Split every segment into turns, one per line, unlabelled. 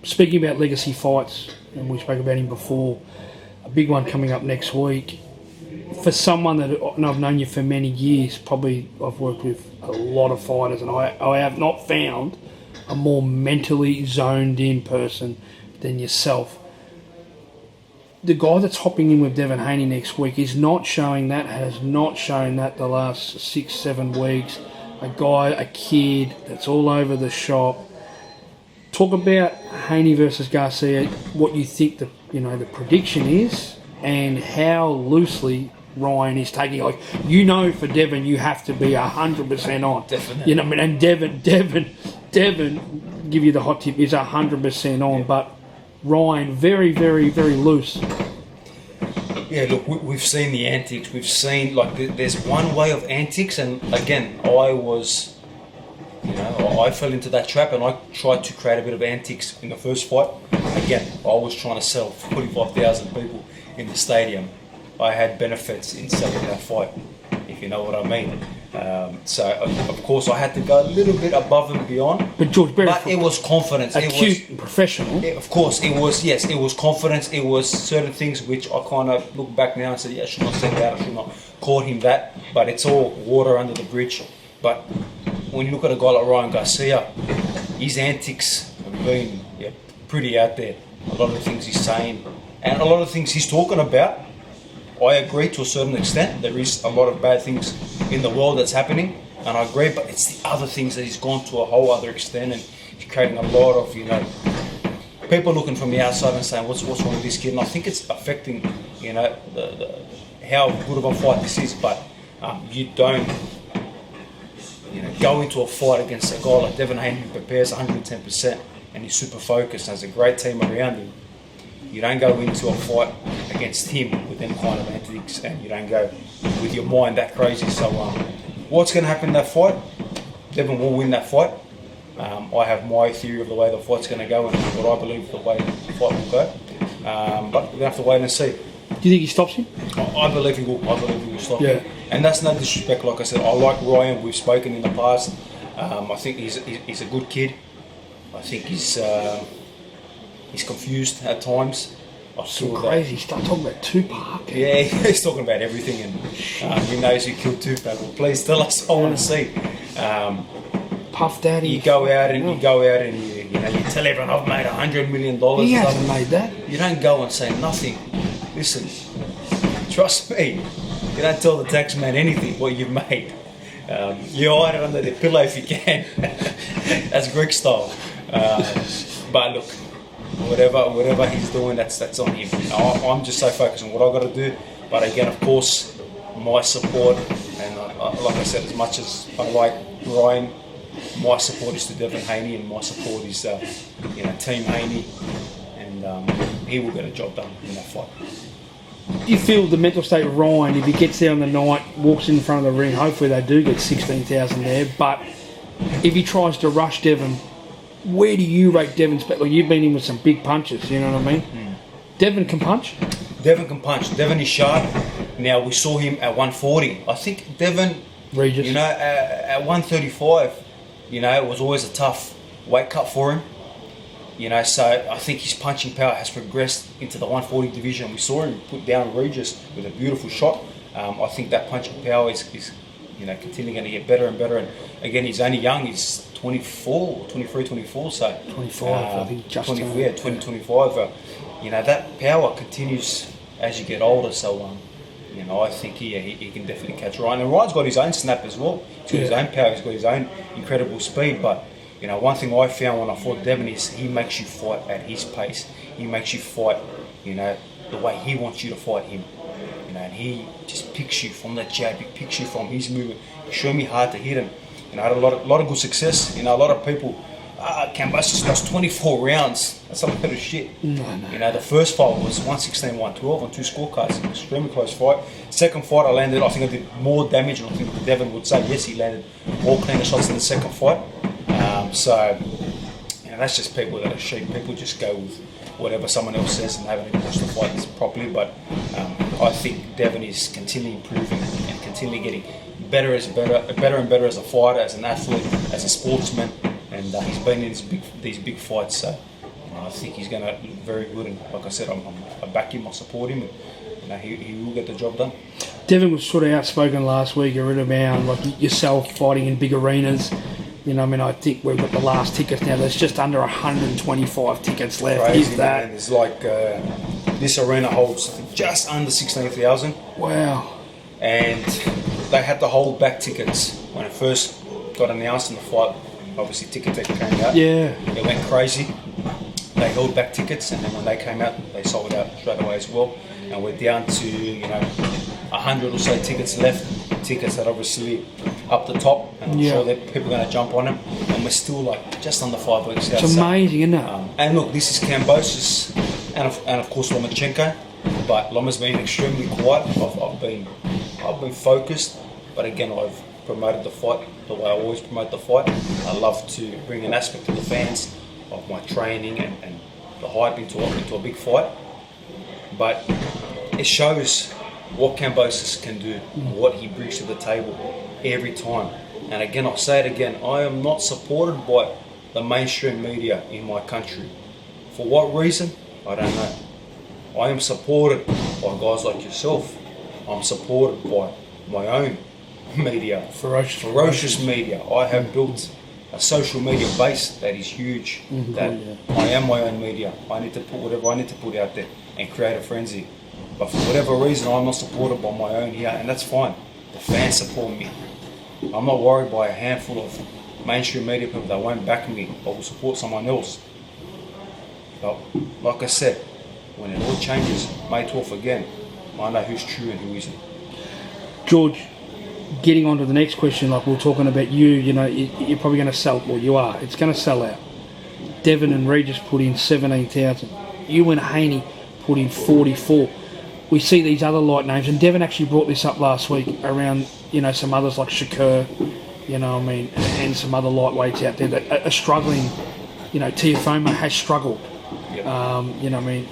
speaking about legacy fights, and we spoke about him before, a big one coming up next week. For someone that, and I've known you for many years, probably I've worked with a lot of fighters, and I have not found a more mentally zoned in person than yourself. The guy that's hopping in with Devin Haney next week is not showing that, has not shown that the last 6-7 weeks. A kid that's all over the shop. Talk about Haney versus Garcia, what you think the prediction is, and how loosely Ryan is taking. Like, for Devin, you have to be 100% on.
Definitely.
And Devin, give you the hot tip, is 100% on, but Ryan, very, very, very loose.
Yeah, look, we've seen the antics. We've seen, there's one way of antics, and again, I fell into that trap, and I tried to create a bit of antics in the first fight. Again, I was trying to sell 45,000 people in the stadium. I had benefits in selling that fight, if you know what I mean. So, of course, I had to go a little bit above and beyond.
But George,
it was confidence.
Acute and professional.
Of course, it was confidence. It was certain things which I kind of look back now and say, yeah, I should not say that, I should not call him that. But it's all water under the bridge. But when you look at a guy like Ryan Garcia, his antics have been pretty out there. A lot of the things he's saying and a lot of the things he's talking about, I agree to a certain extent. There is a lot of bad things in the world that's happening, and I agree, but it's the other things that he's gone to a whole other extent, and he's creating a lot of, people looking from the outside and saying, what's wrong with this kid? And I think it's affecting, how good of a fight this is, but you don't, go into a fight against a guy like Devin Haney who prepares 110% and he's super focused and has a great team around him. You don't go into a fight against him with them kind of antics, and you don't go with your mind that crazy. So what's going to happen in that fight? Devin will win that fight. I have my theory of the way the fight's going to go and what I believe the way the fight will go. But we're going to have to wait and see.
Do you think he stops him?
I believe he will. Stop him. And that's no disrespect. Like I said, I like Ryan. We've spoken in the past. I think he's a good kid. I think he's confused at times.
So crazy. He's talking about Tupac.
Yeah, he's talking about everything, and he knows who killed Tupac. Well, please tell us. I want to see.
Puff Daddy.
You go out and you tell everyone I've made $100 million.
He hasn't made that.
You don't go and say nothing. Listen, trust me. You don't tell the tax man anything what you've made. You hide it under the pillow if you can. That's Greek style. But look, whatever he's doing, that's on him. I'm just so focused on what I've got to do. But again, of course, my support, and like I said, as much as I like Ryan, my support is to Devin Haney, and my support is Team Haney, and he will get a job done in that fight.
Do you feel the mental state of Ryan, if he gets there on the night, walks in front of the ring, hopefully they do get 16,000 there, but if he tries to rush Devin, where do you rate Devin's back? Like, you've been in with some big punches, you know what I mean? Devin can punch?
Devin can punch. Devin is sharp. Now, we saw him at 140. I think Devin,
Regis.
At 135, it was always a tough weight cut for him. So I think his punching power has progressed into the 140 division. We saw him put down Regis with a beautiful shot. I think that punching power is continually going to get better and better. And again, he's only young. He's 24, 23, 24. So
25, I think just
25. That power continues as you get older. So I think he can definitely catch Ryan. And Ryan's got his own snap as well. He's got his own power. He's got his own incredible speed. But one thing I found when I fought Devin is he makes you fight at his pace. He makes you fight, the way he wants you to fight him. And he just picks you from that jab. He picks you from his movement. Extremely hard to hit him. I had a lot of good success. A lot of people, Kambosos does 24 rounds. That's a lot of shit.
No.
The first fight was 116, 112 on 2 scorecards. Extremely close fight. Second fight, I think I did more damage, and I think Devin would say yes, he landed more cleaner shots in the second fight. That's just people that are sheep. People just go with whatever someone else says and haven't even watched the fight properly. But I think Devin is continually improving and continually getting better and better as a fighter, as an athlete, as a sportsman, and he's been in these big fights. So I think he's going to look very good. And like I said, I back him, I support him. And, he will get the job done.
Devin was sort of outspoken last week around like yourself fighting in big arenas. I think we've got the last tickets now. There's just under 125 tickets left.
Crazy,
Is that?
Man. It's like this arena holds just under 16,000.
Wow.
And they had to hold back tickets when it first got announced in the fight. Obviously, Ticketek came out.
Yeah.
It went crazy. They held back tickets, and then when they came out, they sold out straight away as well. And we're down to 100 or so tickets left. Tickets that obviously up the top, and I'm sure that people are going to jump on them. And we're still like just under 5 weeks out.
It's amazing, isn't it?
And look, this is Kambosos, and of course Lomachenko. But Loma's been extremely quiet. I've been focused, but again, I've promoted the fight the way I always promote the fight. I love to bring an aspect to the fans of my training and the hype into a big fight. But it shows what Kambosos can do, what he brings to the table every time. And again, I'll say it again, I am not supported by the mainstream media in my country. For what reason? I don't know. I am supported by guys like yourself. I'm supported by my own media, ferocious media. I have built a social media base that is huge. I am my own media. I need to put whatever I need to put out there and create a frenzy. But for whatever reason, I'm not supported by my own here, and that's fine. The fans support me. I'm not worried by a handful of mainstream media people that won't back me or will support someone else. But like I said, when it all changes, May 12th again, I know who's true and who isn't.
George, getting on to the next question, like we we're talking about you're probably going to sell, well you are, it's going to sell out. Devin and Regis put in 17,000. You and Haney put in 44. We see these other light names, and Devin actually brought this up last week around, some others like Shakur, and some other lightweights out there that are struggling. Tiafoma has struggled.
Yep.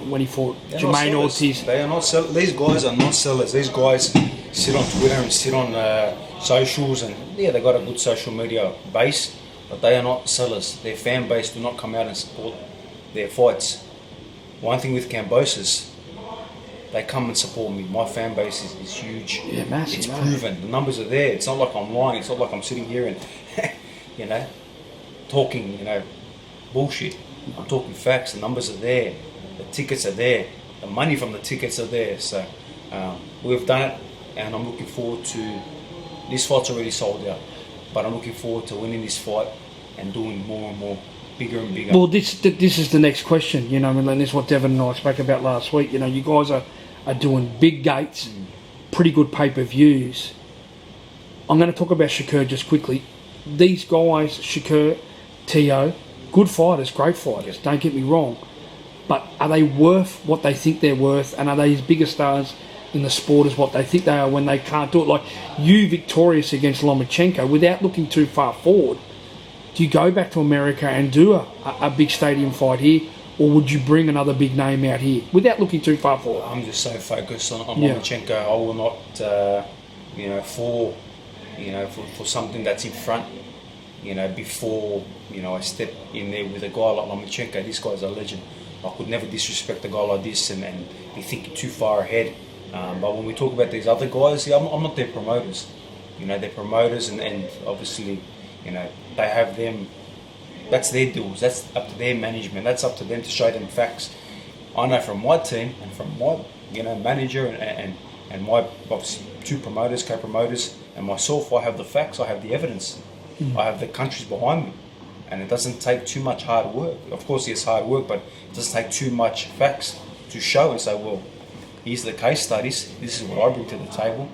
When he fought Jermaine Ortiz.
They are not sellers. These guys are not sellers. These guys sit on Twitter and sit on socials, and they got a good social media base, but they are not sellers. Their fan base do not come out and support their fights. One thing with Kambosos, they come and support me. My fan base is huge.
Yeah, massive.
It's proven. The numbers are there. It's not like I'm lying. It's not like I'm sitting here and, talking, bullshit. I'm talking facts. The numbers are there. The tickets are there. The money from the tickets are there. So we've done it, and I'm looking forward to. This fight's already sold out, but I'm looking forward to winning this fight and doing more and more, bigger and bigger.
Well, this is the next question. And this is what Devin and I spoke about last week. You guys are doing big gates, pretty good pay-per-views. I'm going to talk about Shakur just quickly. These guys, Shakur, Tio, good fighters, great fighters, don't get me wrong. But are they worth what they think they're worth? And are they as big a stars in the sport as what they think they are when they can't do it? Like you victorious against Lomachenko, without looking too far forward, do you go back to America and do a big stadium fight here? Or would you bring another big name out here without looking too far forward?
I'm just so focused on Lomachenko. I will not, for something that's in front, before, I step in there with a guy like Lomachenko. This guy's a legend. I could never disrespect a guy like this and be thinking too far ahead. But when we talk about these other guys, I'm not their promoters. They're promoters and obviously, they have them. That's their deals. That's up to their management. That's up to them to show them facts. I know from my team and from my, manager and my obviously 2 promoters, co-promoters, and myself. I have the facts. I have the evidence. I have the countries behind me, and it doesn't take too much hard work. Of course, it's hard work, but it doesn't take too much facts to show and say, well, here's the case studies. This is what I bring to the table,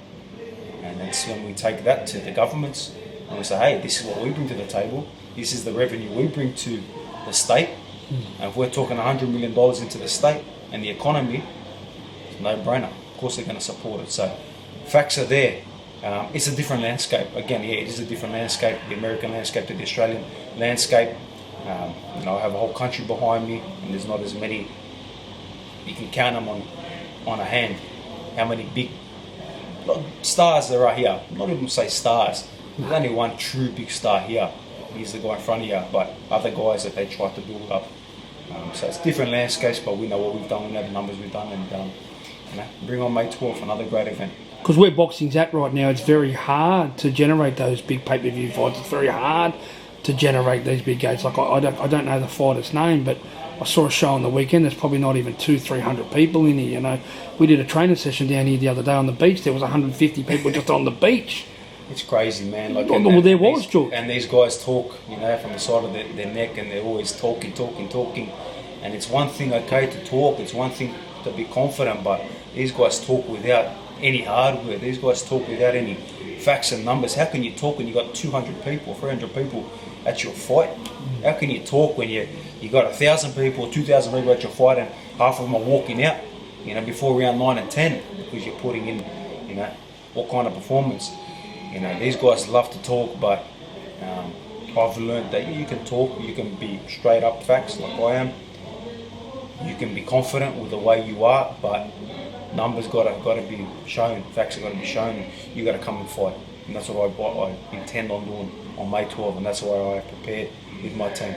and that's when we take that to the governments and we say, hey, this is what we bring to the table. This is the revenue we bring to the state. And if we're talking $100 million into the state and the economy, it's a no-brainer. Of course they're going to support it. So facts are there. It's a different landscape. Again, it is a different landscape, the American landscape to the Australian landscape. I have a whole country behind me, and there's not as many. You can count them on a hand how many big stars there are here. Not even say stars. There's only one true big star here. He's the guy in front of you, but other guys that they try to build up, So it's different landscapes, but we know what we've done, we know the numbers we've done, and bring on May 12th, another great event.
Because where boxing's at right now, it's very hard to generate those big pay-per-view fights. It's very hard to generate these big gates. Like I don't know the fighter's name, but I saw a show on the weekend. There's probably not even 200-300 people in here. You know, we did a training session down here the other day on the beach. There was 150 people just on the beach.
It's crazy, man. Like,
well, there was, George.
And these guys talk, you know, from the side of their neck, and they're always talking. And it's one thing, okay, to talk. It's one thing to be confident, but these guys talk without any hardware. These guys talk without any facts and numbers. How can you talk when you got 200 people, 300 people at your fight? How can you talk when you got 1,000 people, 2,000 people at your fight, and half of them are walking out, you know, before round 9 and 10 because you're putting in, you know, what kind of performance? You know, these guys love to talk, but I've learned that you can talk, you can be straight up facts like I am. You can be confident with the way you are, but numbers gotta be shown, facts have got to be shown. You got to come and fight, and that's what I intend on doing on May 12th, and that's what I have prepared with my team.